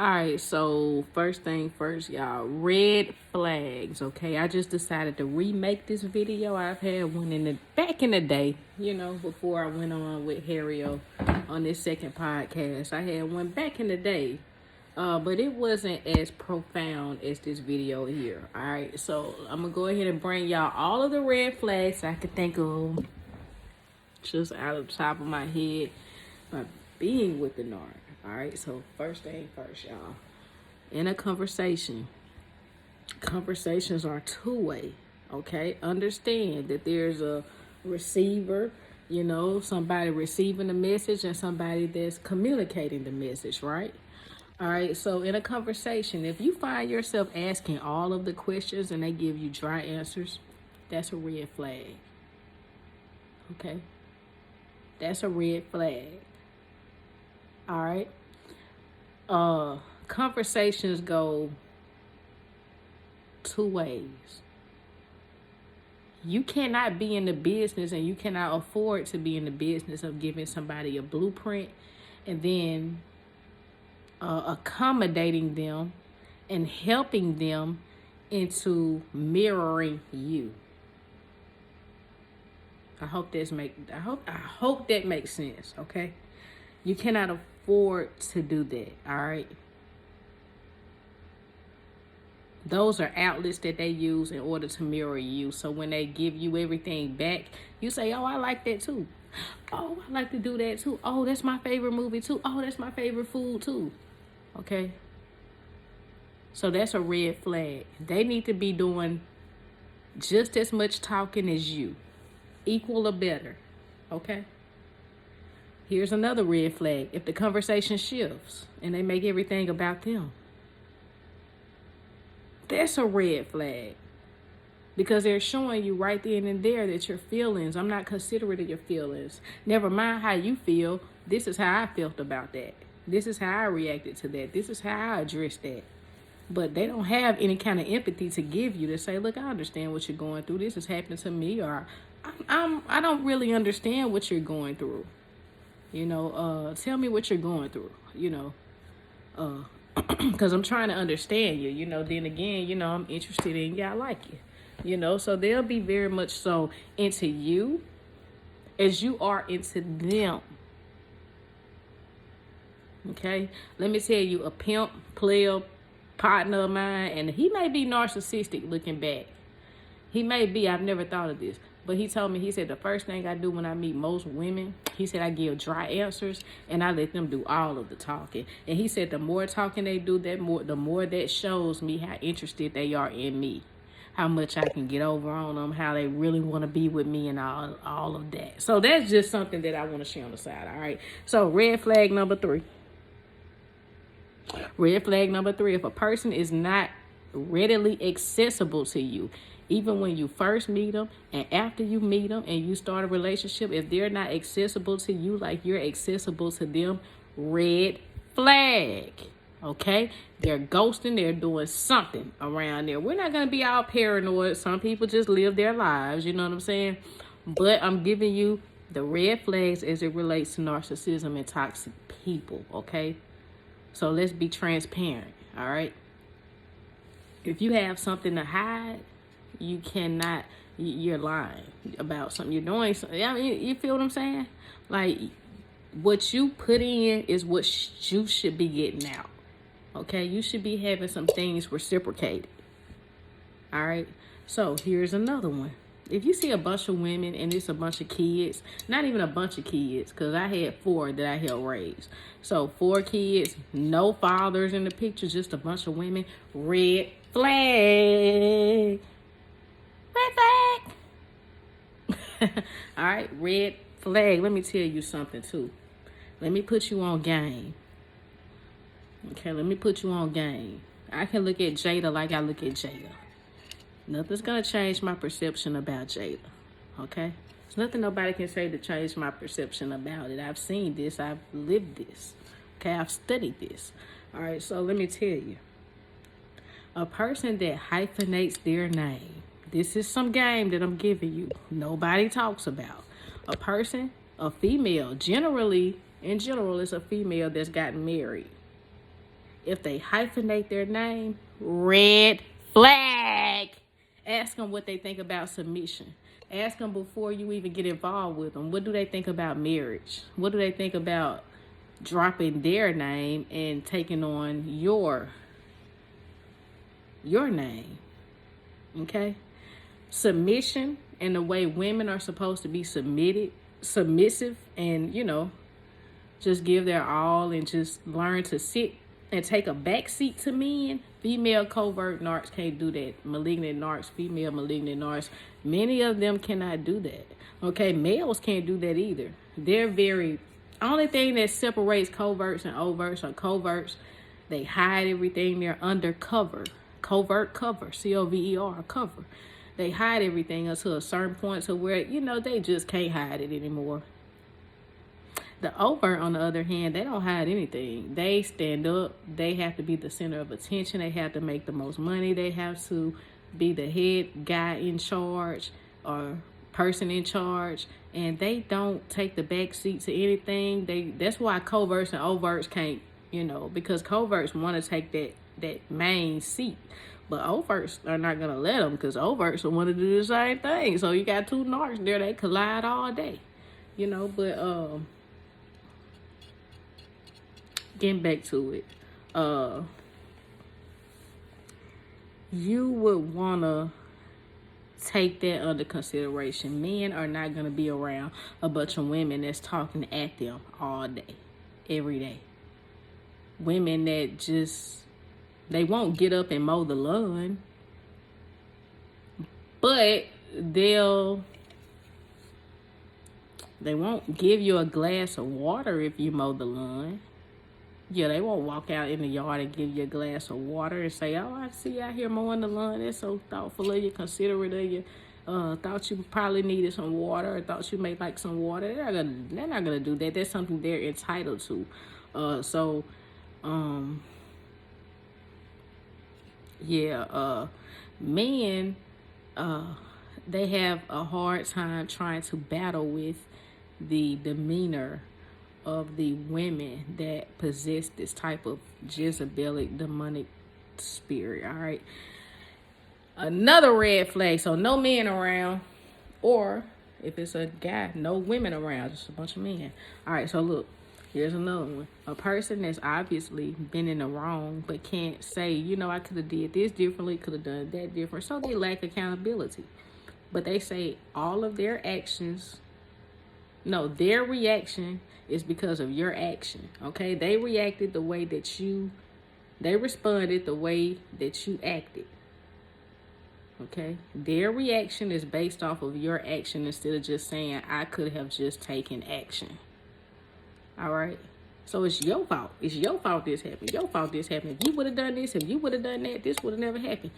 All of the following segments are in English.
Alright, so first thing first, y'all, red flags, okay? I just decided to remake this video. I've had one back in the day, before I went on with Harrio on this second podcast. I had one back in the day, but it wasn't as profound as this video here, alright? So I'm gonna go ahead and bring y'all all of the red flags I could think of just out of the top of my head by being with the narc. All right, so first thing first, y'all. In a conversation, conversations are two-way, okay? Understand that there's a receiver, somebody receiving the message and somebody that's communicating the message, right? All right, so in a conversation, if you find yourself asking all of the questions and they give you dry answers, that's a red flag, okay? That's a red flag. All right. Conversations go two ways. You cannot be in the business and you cannot afford to be in the business of giving somebody a blueprint and then accommodating them and helping them into mirroring you. I hope that makes sense, okay? You cannot afford to do that, all right? Those are outlets that they use in order to mirror you. So when they give you everything back, you say, oh, I like that too. Oh, I like to do that too. Oh, that's my favorite movie too. Oh, that's my favorite food too. Okay? So that's a red flag. They need to be doing just as much talking as you. Equal or better. Okay? Here's another red flag. If the conversation shifts and they make everything about them, that's a red flag. Because they're showing you right then and there that your feelings, I'm not considerate of your feelings. Never mind how you feel. This is how I felt about that. This is how I reacted to that. This is how I addressed that. But they don't have any kind of empathy to give you to say, look, I understand what you're going through. This has happened to me, or I don't really understand what you're going through. Tell me what you're going through, because I'm trying to understand you, then again, I'm interested in you, I like you, so they'll be very much so into you as you are into them. Okay, let me tell you, a pimp, player, partner of mine, and he may be narcissistic looking back. He may be, I've never thought of this. But he told me, he said, the first thing I do when I meet most women, he said, I give dry answers and I let them do all of the talking. And he said, the more talking they do, the more that shows me how interested they are in me, how much I can get over on them, how they really want to be with me and all of that. So that's just something that I want to share on the side, all right? So red flag number 3. Red flag number 3, if a person is not readily accessible to you, even when you first meet them and after you meet them and you start a relationship, if they're not accessible to you like you're accessible to them, red flag, okay? They're ghosting, they're doing something around there. We're not going to be all paranoid. Some people just live their lives, you know what I'm saying? But I'm giving you the red flags as it relates to narcissism and toxic people, okay? So let's be transparent, all right? If you have something to hide, you cannot, you're lying about something you're doing. I mean, you feel what I'm saying? Like, what you put in is what you should be getting out. Okay? You should be having some things reciprocated. All right? So, here's another one. If you see a bunch of women and it's a bunch of kids, not even a bunch of kids, because I had 4 that I helped raise. So, 4 kids, no fathers in the picture, just a bunch of women, red flag. Red flag. All right, red flag. Let me tell you something too. Let me put you on game. Okay, let me put you on game. I can look at Jada like I look at Jada. Nothing's gonna change my perception about Jada. Okay? There's nothing nobody can say to change my perception about it. I've seen this, I've lived this. Okay, I've studied this. All right, so let me tell you. A person that hyphenates their name. This is some game that I'm giving you. Nobody talks about. A person, a female, in general, it's a female that's gotten married. If they hyphenate their name, red flag. Ask them what they think about submission. Ask them before you even get involved with them. What do they think about marriage? What do they think about dropping their name and taking on your name? Okay? Submission and the way women are supposed to be submissive, and, you know, just give their all and just learn to sit and take a back seat to men. Female covert narcs can't do that. Malignant narcs, female malignant narcs, many of them cannot do that. Okay, males can't do that either. They're only thing that separates coverts and overts are coverts. They hide everything. They're undercover. Covert cover, COVER, cover. They hide everything until a certain point to where, you know, they just can't hide it anymore. The overt, on the other hand, they don't hide anything. They stand up. They have to be the center of attention. They have to make the most money. They have to be the head guy in charge or person in charge. And they don't take the back seat to anything. That's why coverts and overts can't, you know, because coverts want to take that main seat. But overts are not going to let them, because overts want to do the same thing. So you got two narcs there. They collide all day, you know, but getting back to it, you would want to take that under consideration. Men are not going to be around a bunch of women that's talking at them all day, every day. Women that just, they won't get up and mow the lawn, but they won't give you a glass of water if you mow the lawn. Yeah, they won't walk out in the yard and give you a glass of water and say, oh, I see you out here mowing the lawn. That's so thoughtful of you, considerate of you. Thought you probably needed some water, or thought you may like some water. They're not gonna do that. That's something they're entitled to. Men, they have a hard time trying to battle with the demeanor of the women that possess this type of Jezebelic demonic spirit. All right, another red flag. So no men around, or if it's a guy, no women around, just a bunch of men. All right, so look, here's another one. A person that's obviously been in the wrong but can't say, you know, I could have did this differently, could have done that different. So they lack accountability. But they say all of their actions, no, their reaction is because of your action. Okay, they reacted the way that they responded the way that you acted. Okay, their reaction is based off of your action instead of just saying, I could have just taken action. All right, so it's your fault. It's your fault this happened. Your fault this happened. If you would have done this, if you would have done that, this would have never happened.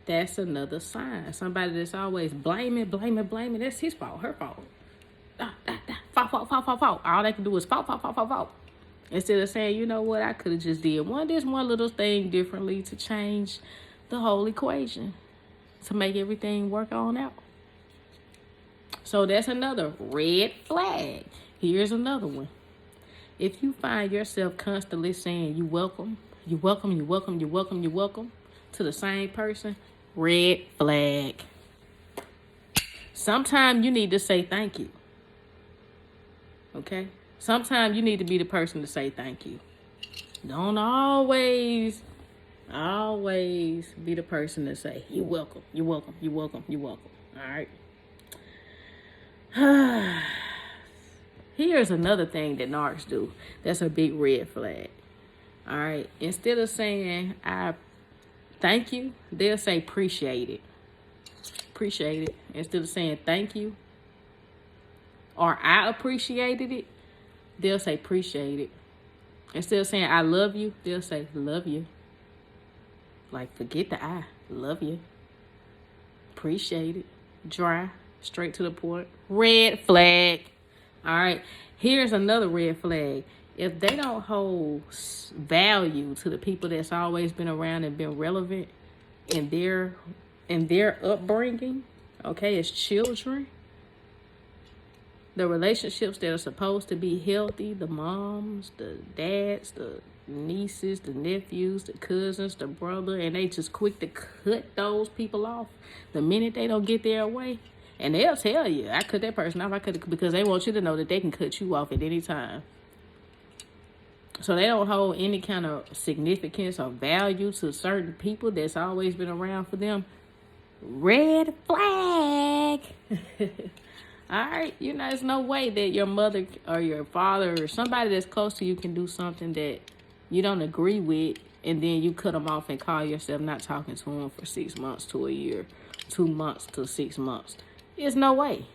That's another sign. Somebody that's always blaming, that's his fault, her fault. Fault. All they can do is fault. Instead of saying, you know what, I could have just did one little thing differently to change the whole equation, to make everything work on out. So that's another red flag. Here's another one. If you find yourself constantly saying you welcome to the same person, red flag. Sometimes you need to say thank you. Okay? Sometimes you need to be the person to say thank you. Don't always be the person to say, you're welcome. All right? Here's another thing that narcs do. That's a big red flag. All right? Instead of saying, I thank you, they'll say appreciate it. Instead of saying thank you or I appreciated it, they'll say appreciate it. Instead of saying I love you, they'll say love you. Like, forget the I. Love you. Appreciate it. Dry. Straight to the point. Red flag. All right. Here's another red flag. If they don't hold value to the people that's always been around and been relevant in their upbringing, okay, as children, the relationships that are supposed to be healthy, the moms, the dads, the nieces, the nephews, the cousins, the brother, and they just quick to cut those people off the minute they don't get their way. And they'll tell you, I cut that person off, because they want you to know that they can cut you off at any time. So they don't hold any kind of significance or value to certain people that's always been around for them. Red flag. All right, there's no way that your mother or your father or somebody that's close to you can do something that you don't agree with, and then you cut them off and call yourself not talking to them for 6 months to a year, 2 months to 6 months. There's no way.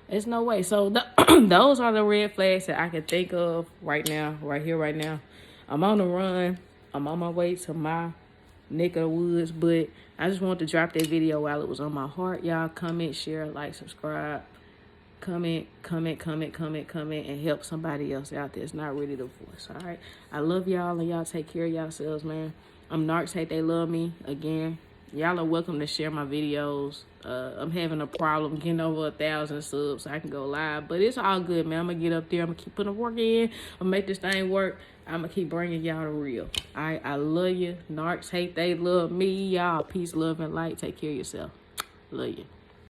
There's no way. So those are the red flags that I can think of right now, right here, right now. I'm on the run. I'm on my way to my neck of the woods, but I just wanted to drop that video while it was on my heart. Y'all comment, share, like, subscribe, comment, and help somebody else out there that's not ready to voice. All right. I love y'all, and y'all take care of yourselves, man. I'm Narcs. Hate they love me. Again, y'all are welcome to share my videos. I'm having a problem getting over 1,000 subs so I can go live, but it's all good, man. I'm gonna get up there. I'm gonna keep putting the work in. I'm gonna make this thing work. I'm gonna keep bringing y'all the real. All right. I love you. Narcs hate they love me. Y'all peace, love, and light. Take care of yourself. Love you.